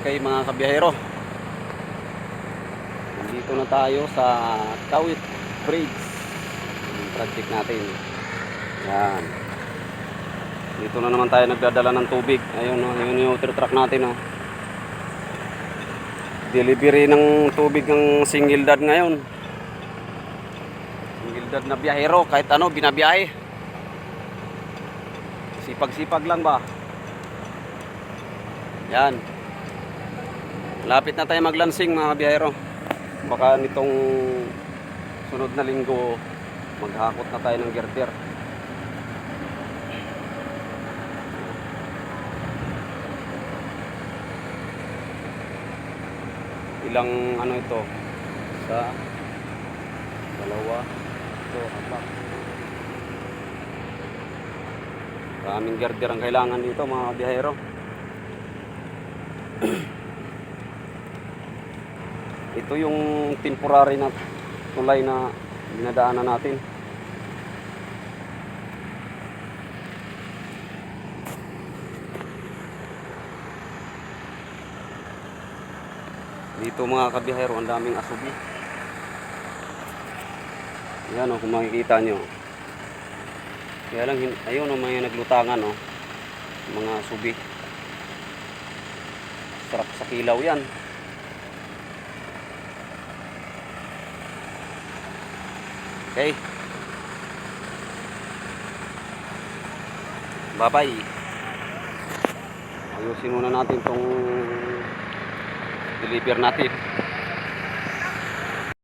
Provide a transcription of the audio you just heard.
Okay mga kabiyahero, nandito na tayo sa Kawit Bridge. Yung project natin. Yan. Dito na naman tayo nagdadala ng tubig. Ayun o, yun yung water truck natin o. Delivery ng tubig ng single dad ngayon. Single dad na biyahero, kahit ano binabiyahe. Sipag-sipag lang ba? Yan. Lapit na tayo maglansing mga biyahero. Baka nitong sunod na linggo maghakot na tayo ng girder. Ilang ano ito? Sa dalawa. Ito, apat. Maraming girder ang kailangan dito mga biyahero. Ito yung temporary na tulay na dinadaanan natin. Dito mga kabiyahero, ang daming asubi. Yan o, kung makikita nyo. Kaya lang, ayun o, may naglutangan o. Mga asubi. Sarap sa kilaw yan. Okay. Bye-bye. Ayusin muna natin tong deliver natin.